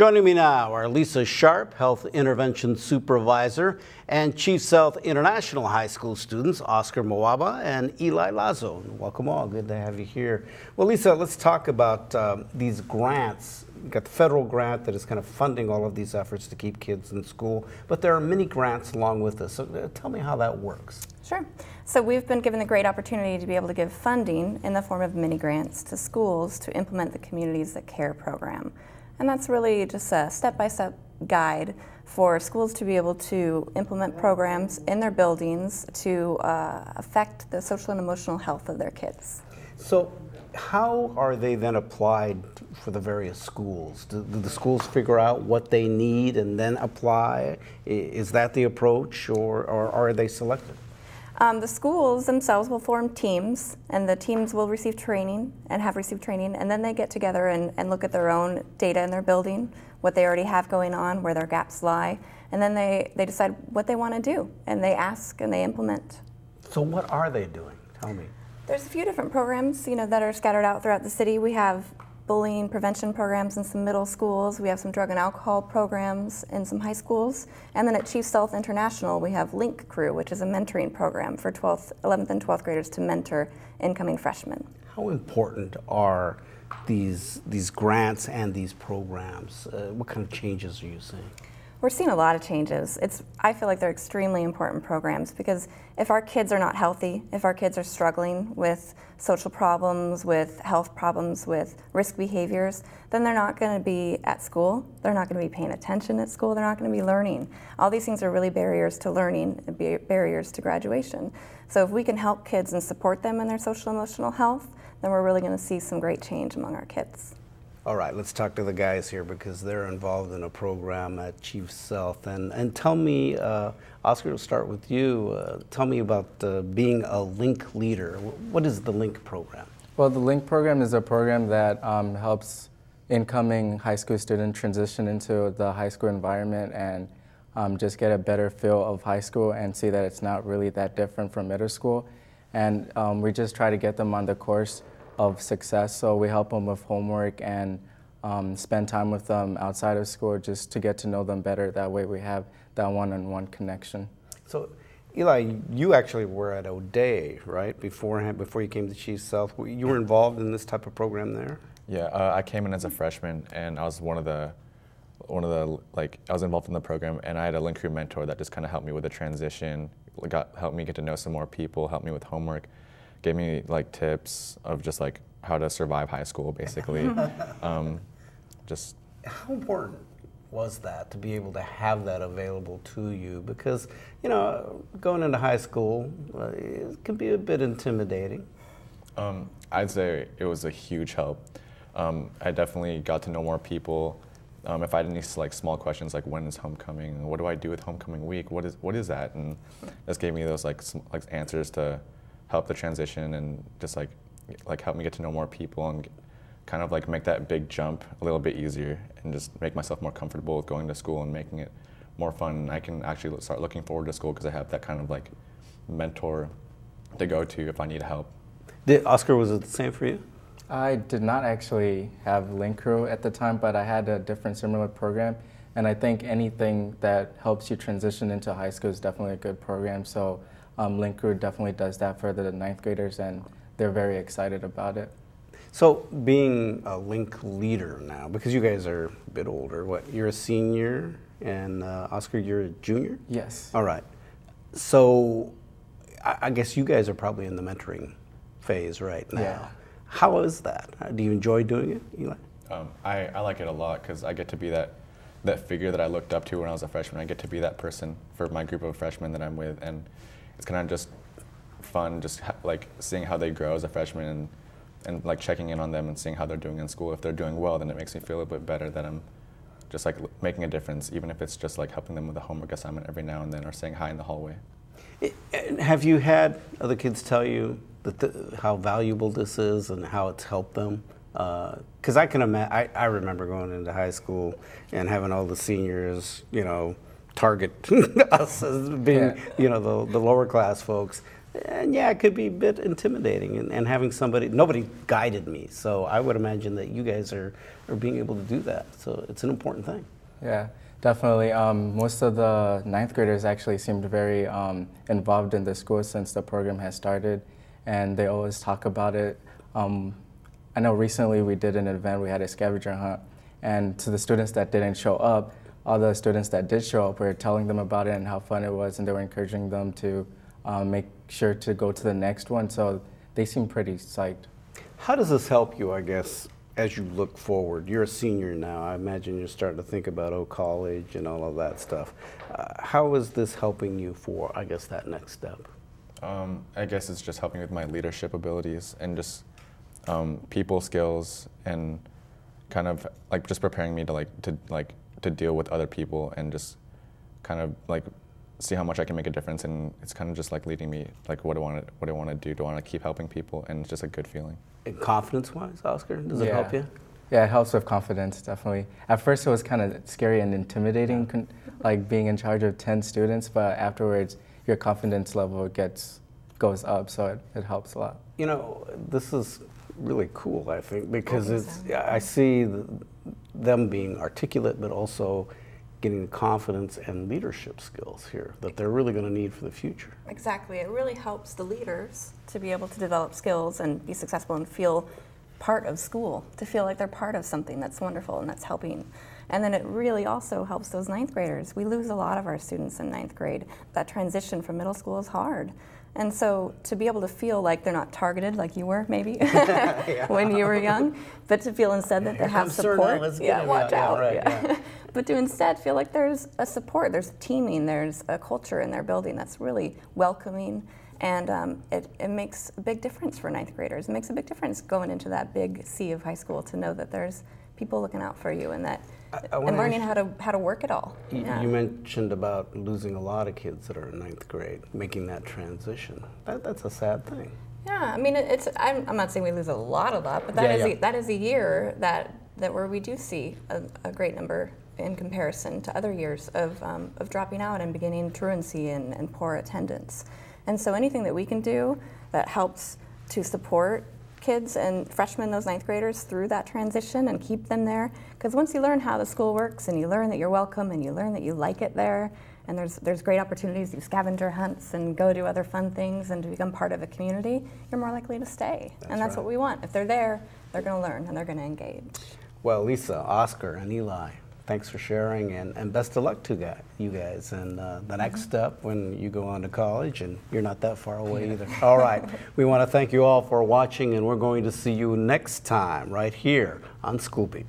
Joining me now are Lisa Sharp, Health Intervention Supervisor, and Chief Sealth International High School students, Oscar Mwaba and Eli Lazo. Welcome all, good to have you here. Well, Lisa, let's talk about these grants. You've got the federal grant that is kind of funding all of these efforts to keep kids in school, but there are many grants along with this. So tell me how that works. Sure. So we've been given the great opportunity to be able to give funding in the form of mini grants to schools to implement the Communities That Care program. And that's really just a step-by-step guide for schools to be able to implement programs in their buildings to affect the social and emotional health of their kids. So how are they then applied for the various schools? Do the schools figure out what they need and then apply? Is that the approach, or are they selected? The schools themselves will form teams, and the teams will receive training and have received training, and then they get together and look at their own data in their building, what they already have going on, where their gaps lie, and then they decide what they want to do, and they ask and they implement. So what are they doing? Tell me. There's a few different programs, that are scattered out throughout the city. We have bullying prevention programs in some middle schools. We have some drug and alcohol programs in some high schools. And then at Chief Sealth International, we have Link Crew, which is a mentoring program for 11th and 12th graders to mentor incoming freshmen. How important are these grants and these programs? What kind of changes are you seeing? We're seeing a lot of changes. I feel like they're extremely important programs because if our kids are not healthy, if our kids are struggling with social problems, with health problems, with risk behaviors, then they're not going to be at school. They're not going to be paying attention at school. They're not going to be learning. All these things are really barriers to learning, barriers to graduation. So if we can help kids and support them in their social emotional health, then we're really going to see some great change among our kids. All right, let's talk to the guys here because they're involved in a program at Chief Sealth. And tell me, Oscar, we'll start with you. Tell me about being a Link leader. What is the Link program? Well, the Link program is a program that helps incoming high school students transition into the high school environment and just get a better feel of high school and see that it's not really that different from middle school. And we just try to get them on the course of success, so we help them with homework and spend time with them outside of school just to get to know them better. That way we have that one-on-one connection. So Eli, you actually were at O'Dea, right, before you came to Chief Sealth. You were involved in this type of program there? Yeah, I came in as a freshman and I was I was involved in the program, and I had a Link Crew mentor that just kind of helped me with the transition, helped me get to know some more people, helped me with homework, gave me tips of just how to survive high school, basically. Just how important was that to be able to have that available to you? Because going into high school it can be a bit intimidating. I'd say it was a huge help. I definitely got to know more people. If I had any small questions like when is homecoming, what do I do with homecoming week, what is that, and this gave me those answers to help the transition and just help me get to know more people and kind of make that big jump a little bit easier and just make myself more comfortable with going to school and making it more fun. And I can actually start looking forward to school because I have that kind of mentor to go to if I need help. Oscar, was it the same for you? I did not actually have Link Crew at the time, but I had a different similar program. And I think anything that helps you transition into high school is definitely a good program. So Link Crew definitely does that for the 9th graders, and they're very excited about it. So being a Link leader now, because you guys are a bit older, you're a senior, and Oscar, you're a junior? Yes. All right. So I guess you guys are probably in the mentoring phase right now. Yeah. How is that? Do you enjoy doing it, Eli? I like it a lot because I get to be that figure that I looked up to when I was a freshman. I get to be that person for my group of freshmen that I'm with, and it's kind of just fun, just seeing how they grow as a freshman and checking in on them and seeing how they're doing in school. If they're doing well, then it makes me feel a bit better that I'm just making a difference, even if it's just helping them with a homework assignment every now and then or saying hi in the hallway. Have you had other kids tell you how valuable this is and how it's helped them? Because I can imagine, I remember going into high school and having all the seniors, target us as being, the lower class folks. And yeah, it could be a bit intimidating, and having somebody, nobody guided me, so I would imagine that you guys are being able to do that, so it's an important thing. Yeah, definitely. Most of the ninth graders actually seemed very involved in the school since the program has started, and they always talk about it. I know recently we did an event, we had a scavenger hunt, and to the students that didn't show up, all the students that did show up, we were telling them about it and how fun it was, and they were encouraging them to make sure to go to the next one, so they seem pretty psyched. How does this help you, I guess, as you look forward? You're a senior now. I imagine you're starting to think about college and all of that stuff. How is this helping you for, I guess, that next step? I guess it's just helping with my leadership abilities and just people skills, and kind of like just preparing me to deal with other people and just kind of like see how much I can make a difference. And it's kind of just like leading me, like what do I want to do? Do I want to keep helping people? And it's just a good feeling. And confidence-wise, Oscar, does it help you? Yeah, it helps with confidence, definitely. At first it was kind of scary and intimidating, like being in charge of 10 students, but afterwards your confidence level goes up, so it helps a lot. You know, this is really cool, I think, because I see them being articulate, but also getting the confidence and leadership skills here that they're really going to need for the future. Exactly. It really helps the leaders to be able to develop skills and be successful and feel part of school, to feel like they're part of something that's wonderful and that's helping. And then it really also helps those ninth graders. We lose a lot of our students in ninth grade. That transition from middle school is hard. And so to be able to feel like they're not targeted like you were maybe when you were young, but to feel instead that they have support. Watch out. But to instead feel like there's a support, there's teaming, there's a culture in their building that's really welcoming, and it makes a big difference for ninth graders. It makes a big difference going into that big sea of high school to know that there's people looking out for you, and that and learning how to work it all. You mentioned about losing a lot of kids that are in ninth grade, making that transition. That's a sad thing. Yeah, I mean, I'm not saying we lose a lot, but that is a year that where we do see a great number in comparison to other years of dropping out and beginning truancy and poor attendance. And so anything that we can do that helps to support kids and freshmen, those ninth graders, through that transition and keep them there. Because once you learn how the school works and you learn that you're welcome and you learn that you like it there, and there's great opportunities to do scavenger hunts and go do other fun things and to become part of a community, you're more likely to stay. That's what we want. If they're there, they're going to learn and they're going to engage. Well, Lisa, Oscar, and Eli, thanks for sharing, and best of luck to you guys. And the next step when you go on to college, and you're not that far away either. All right, we want to thank you all for watching, and we're going to see you next time right here on School Beat.